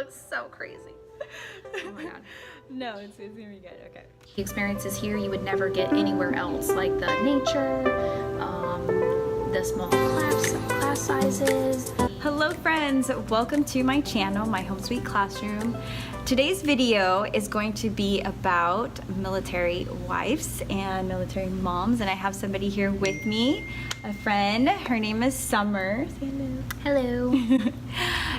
looks so crazy. Oh my god. No, it's gonna be good. Okay. The experiences here you would never get anywhere else, like the nature, the small class sizes. Hello friends, welcome to my channel, my Home Sweet Classroom. Today's video is going to be about military wives and military moms, and I have somebody here with me, a friend. Her name is Summer. Say hello. Hello.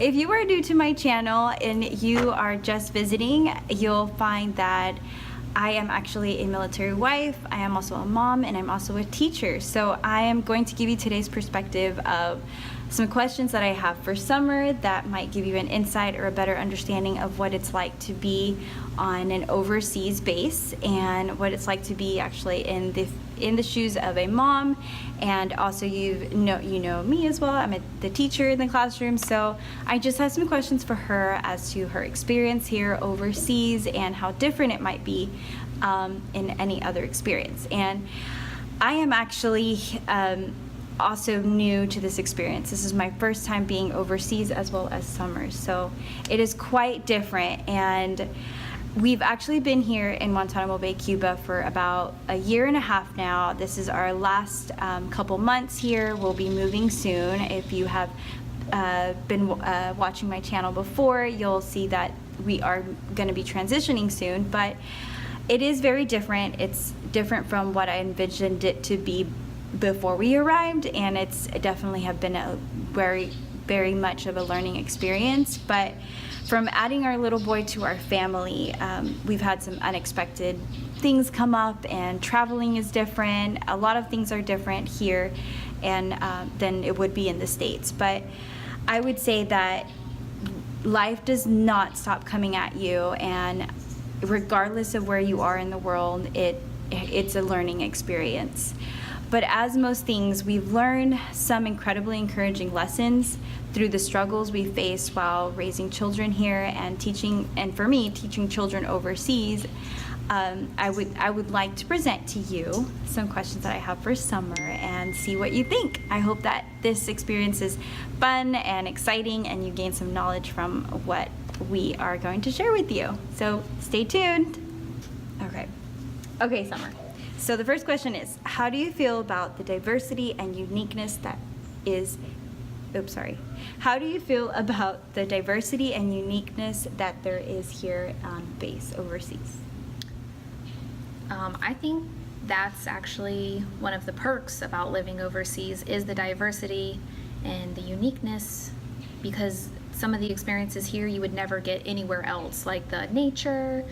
If you are new to my channel and you are just visiting, you'll find that I am actually a military wife, I am also a mom, and I'm also a teacher. So I am going to give you today's perspective of some questions that I have for Summer that might give you an insight or a better understanding of what it's like to be on an overseas base and what it's like to be actually in the shoes of a mom. And also you know me as well. I'm the teacher in the classroom, so I just have some questions for her as to her experience here overseas and how different it might be in any other experience. And I am actually also new to this experience. This is my first time being overseas as well as Summer, so it is quite different. And we've actually been here in Guantanamo Bay, Cuba for about a year and a half now. This is our last couple months here. We'll be moving soon. If you have been watching my channel before, you'll see that we are going to be transitioning soon, but it is very different. It's different from what I envisioned it to be before we arrived, and it's definitely have been a very much of a learning experience. But from adding our little boy to our family, we've had some unexpected things come up, and traveling is different. A lot of things are different here and than it would be in the States. But I would say that life does not stop coming at you, and regardless of where you are in the world, it's a learning experience. But as most things, we've learned some incredibly encouraging lessons through the struggles we faced while raising children here and teaching, and for me, teaching children overseas. I would like to present to you some questions that I have for Summer and see what you think. I hope that this experience is fun and exciting and you gain some knowledge from what we are going to share with you. So stay tuned. Okay, Summer. So the first question is, how do you feel about the diversity and uniqueness that is, how do you feel about the diversity and uniqueness that there is here on base overseas? I think that's actually one of the perks about living overseas, is the diversity and the uniqueness, because some of the experiences here you would never get anywhere else, like the nature,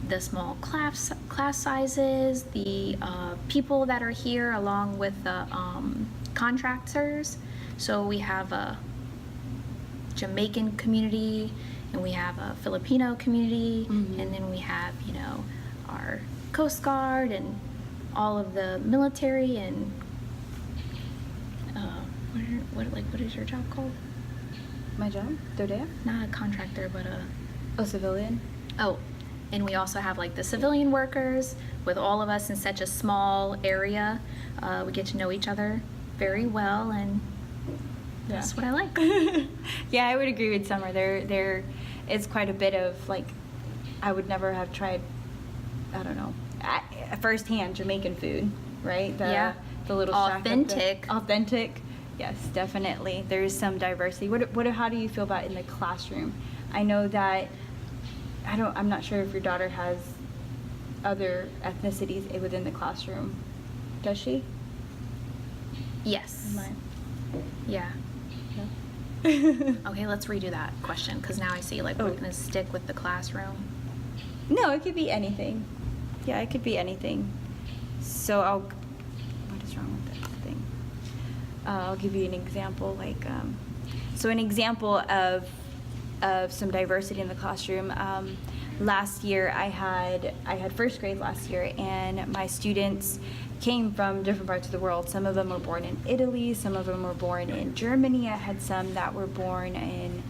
the small class sizes, the people that are here, along with the contractors. So we have a Jamaican community, and we have a Filipino community, and then we have, our Coast Guard and all of the military. And what is your job called? My job? Dodea? Not a contractor, but a civilian. Oh. And we also have like the civilian workers. With all of us in such a small area, we get to know each other very well, and that's what I like. Yeah, I would agree with Summer. There is quite a bit of, like, I would never have tried, I don't know, firsthand Jamaican food, right? The little authentic. Authentic. Yes, definitely. There's some diversity. How do you feel about in the classroom? I know that I'm not sure if your daughter has other ethnicities within the classroom. Does she? Yes. Mine. Yeah. No? Okay, let's redo that question, because now I see, like, we're going to stick with the classroom. No, it could be anything. Yeah, it could be anything. So what is wrong with that thing? I'll give you an example. Like, so an example of some diversity in the classroom. Last year I had first grade last year, and my students came from different parts of the world. Some of them were born in Italy, some of them were born in Germany. I had some that were born in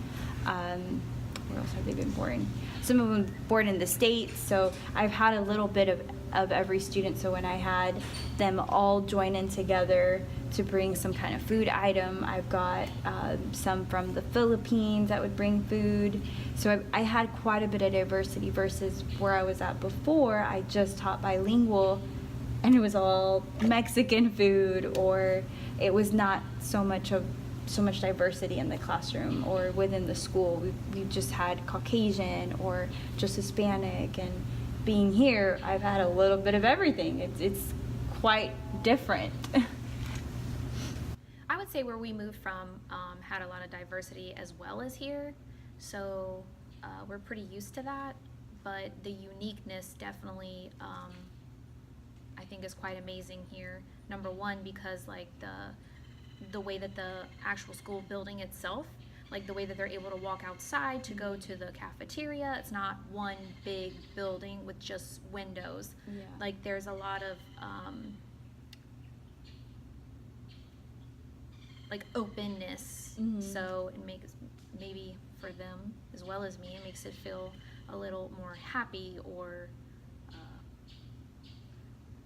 where else have they been born? Some of them born in the States. So I've had a little bit of of every student. So when I had them all join in together to bring some kind of food item, I've got some from the Philippines that would bring food. So I had quite a bit of diversity versus where I was at before. I just taught bilingual, and it was all Mexican food, or it was not so much diversity in the classroom or within the school. We just had Caucasian or just Hispanic, and being here, I've had a little bit of everything. It's quite different. I would say where we moved from had a lot of diversity as well as here, so we're pretty used to that, but the uniqueness definitely I think is quite amazing here. Number one, because like the way that the actual school building itself, like the way that they're able to walk outside to go to the cafeteria, it's not one big building with just windows. Yeah. Like there's a lot of like openness. Mhm. So it makes, maybe for them as well as me, it makes it feel a little more happy, or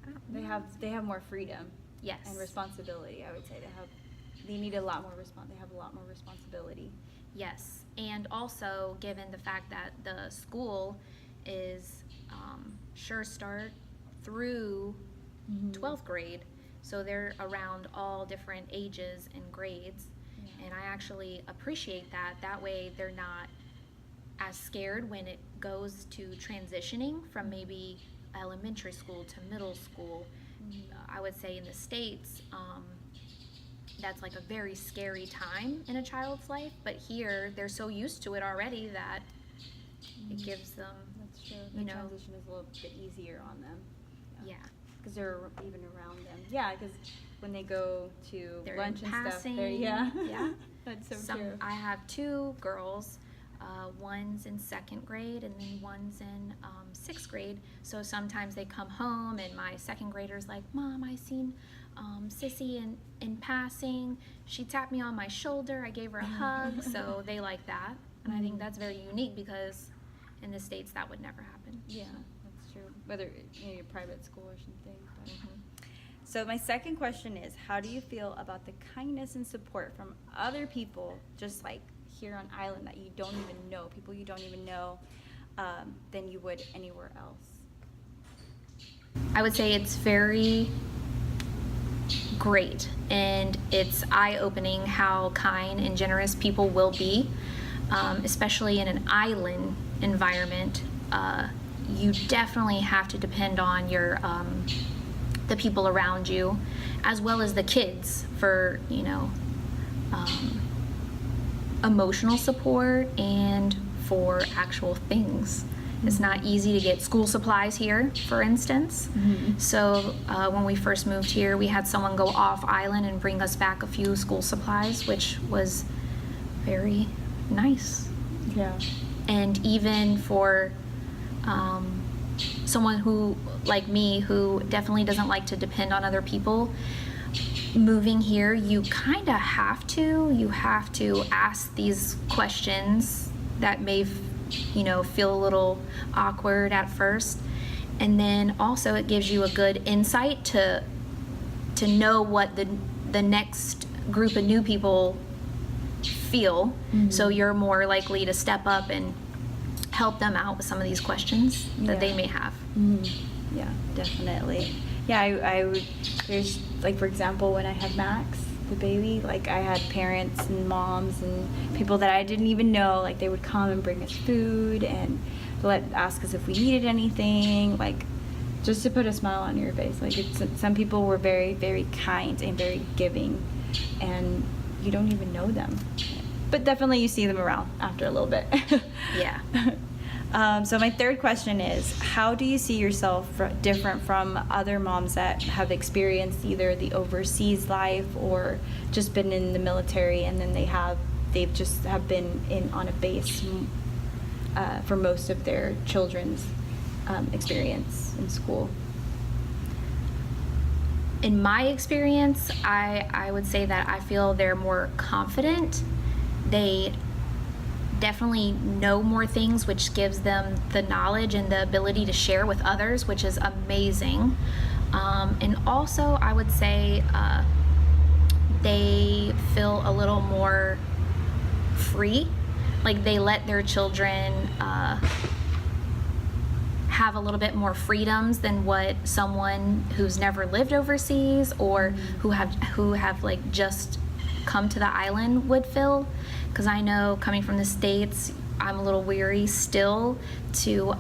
I don't know. They have more freedom. Yes. And responsibility. I would say they need a lot more they have a lot more responsibility. Yes, and also given the fact that the school is Sure Start through 12th grade, so they're around all different ages and grades, and I actually appreciate that. That way they're not as scared when it goes to transitioning from maybe elementary school to middle school. I would say in the States, that's like a very scary time in a child's life, but here they're so used to it already that it gives them, That's true. you The know, transition is a little bit easier on them. yeah. Because they're even around them. Yeah, because when they go to They're lunch in and passing, stuff, yeah. yeah. That's so true. I have two girls, one's in 2nd grade and then one's in 6th grade. So sometimes they come home and my 2nd grader's like, Mom, I seen Sissy in passing. She tapped me on my shoulder. I gave her a hug. So they like that. And I think that's very unique because in the States that would never happen. Yeah, that's true. Whether your private school or something. But. Mhm. So my second question is, how do you feel about the kindness and support from other people, just like here on island, that you don't even know, people you don't even know, than you would anywhere else? I would say it's very great, and it's eye-opening how kind and generous people will be, especially in an island environment. You definitely have to depend on your the people around you, as well as the kids, for emotional support and for actual things. It's not easy to get school supplies here, for instance. So when we first moved here, we had someone go off island and bring us back a few school supplies, which was very nice. Yeah. And even for someone who, like me, who definitely doesn't like to depend on other people, moving here, you kind of have to ask these questions that may feel a little awkward at first, and then also it gives you a good insight to know what the next group of new people feel. So you're more likely to step up and help them out with some of these questions that they may have. Yeah, definitely. Yeah, I would, there's, like, for example, when I had Max, the baby, like, I had parents and moms and people that I didn't even know, like, they would come and bring us food and ask us if we needed anything, like, just to put a smile on your face. Like, some people were very, very kind and very giving, and you don't even know them. But definitely you see them around after a little bit. Yeah. So my third question is, how do you see yourself different from other moms that have experienced either the overseas life or just been in the military, and then they've just been on a base for most of their children's experience in school? In my experience, I would say that I feel they're more confident. They definitely know more things, which gives them the knowledge and the ability to share with others, which is amazing. And also, I would say they feel a little more free. Like they let their children have a little bit more freedoms than what someone who's never lived overseas or who have like just come to the island would feel. Because I know coming from the States, I'm a little weary still to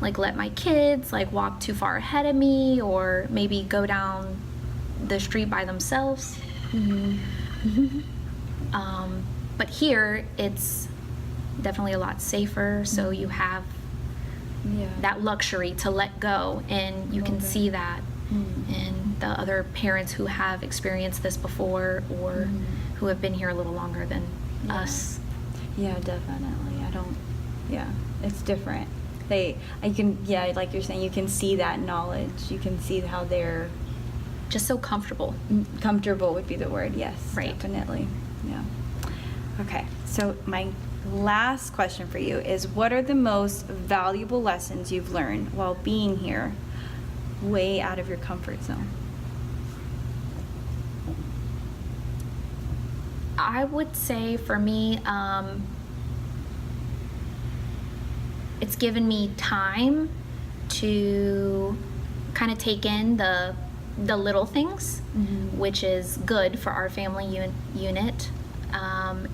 like let my kids like walk too far ahead of me or maybe go down the street by themselves. But here it's definitely a lot safer, so you have that luxury to let go, and you can see that in the other parents who have experienced this before or who have been here a little longer than us. Yeah, definitely. It's different. Like you're saying, you can see that knowledge. You can see how they're Just so comfortable. comfortable would be the word. Yes, Right. definitely. Yeah. Okay, so my last question for you is, what are the most valuable lessons you've learned while being here, way out of your comfort zone? I would say for me, it's given me time to kind of take in the little things, which is good for our family unit.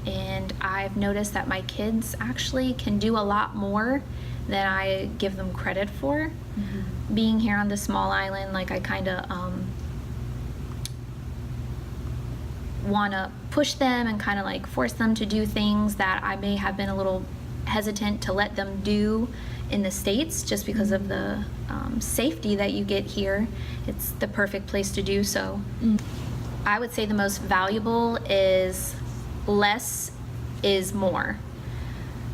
And I've noticed that my kids actually can do a lot more than I give them credit for. Being here on this small island, like I kind of want to push them and kind of like force them to do things that I may have been a little hesitant to let them do in the States just because of the safety that you get here. It's the perfect place to do so. I would say the most valuable is less is more.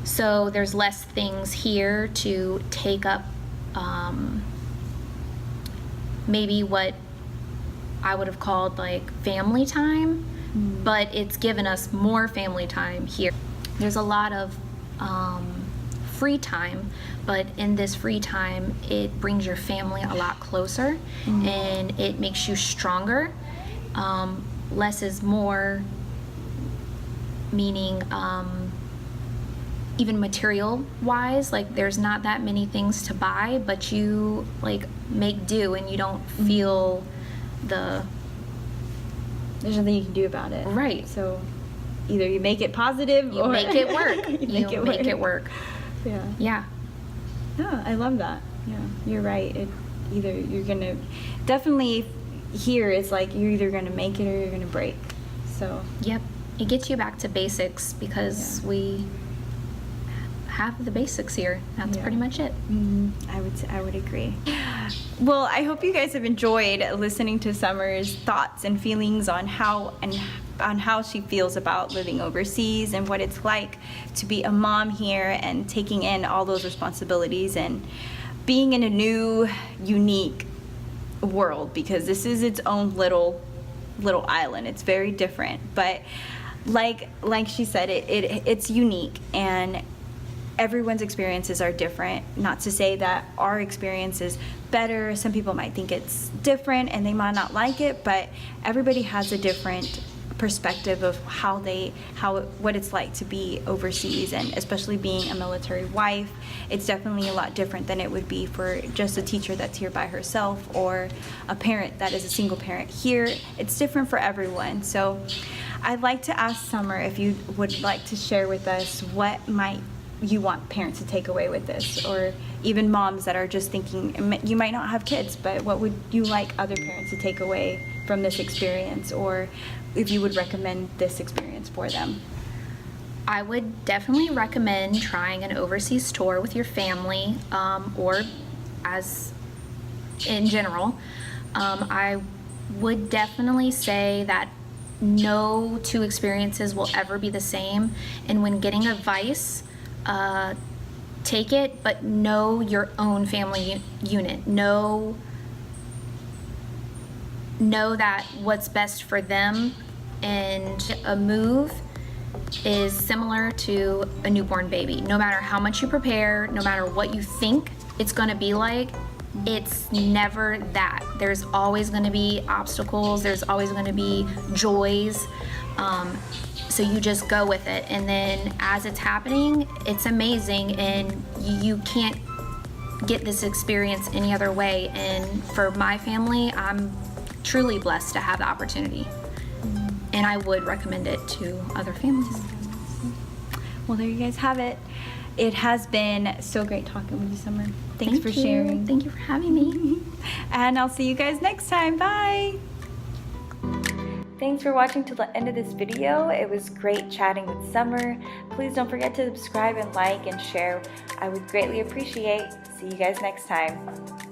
So there's less things here to take up maybe what I would have called like family time, but it's given us more family time here. There's a lot of free time, but in this free time, it brings your family a lot closer and it makes you stronger. Less is more, meaning even material wise, like there's not that many things to buy, but you like make do and you don't feel there's nothing you can do about it. Right. So either you make it positive You or make it work. you make it work. Yeah. Yeah. Oh, I love that. Yeah, you're right. Either you're gonna definitely here it's like you're either gonna make it or you're gonna break. So Yep. It gets you back to basics because we have the basics here. That's pretty much it. I would agree. Well, I hope you guys have enjoyed listening to Summer's thoughts and feelings on how she feels about living overseas and what it's like to be a mom here and taking in all those responsibilities and being in a new, unique world, because this is its own little island. It's very different, but like she said, it's unique, and everyone's experiences are different. Not to say that our experience is better. Some people might think it's different and they might not like it, but everybody has a different perspective of what it's like to be overseas, and especially being a military wife, it's definitely a lot different than it would be for just a teacher that's here by herself or a parent that is a single parent here. It's different for everyone. So I'd like to ask Summer if you would like to share with us what might you want parents to take away with this, or even moms that are just thinking, you might not have kids, but what would you like other parents to take away from this experience, or if you would recommend this experience for them? I would definitely recommend trying an overseas tour with your family, or as in general. I would definitely say that no two experiences will ever be the same, and when getting advice, take it, but know your own family unit. Know that what's best for them, and a move is similar to a newborn baby. No matter how much you prepare, no matter what you think it's gonna be like, it's never that. There's always gonna be obstacles, there's always gonna be joys. So you just go with it, and then as it's happening, it's amazing, and you can't get this experience any other way. And for my family, I'm truly blessed to have the opportunity, and I would recommend it to other families. Well, there you guys have it. It has been so great talking with you, Summer. Thanks for Thank you. sharing. Thank you for having me. And I'll see you guys next time. Bye. Thanks for watching till the end of this video. It was great chatting with Summer. Please don't forget to subscribe and like and share. I would greatly appreciate. See you guys next time.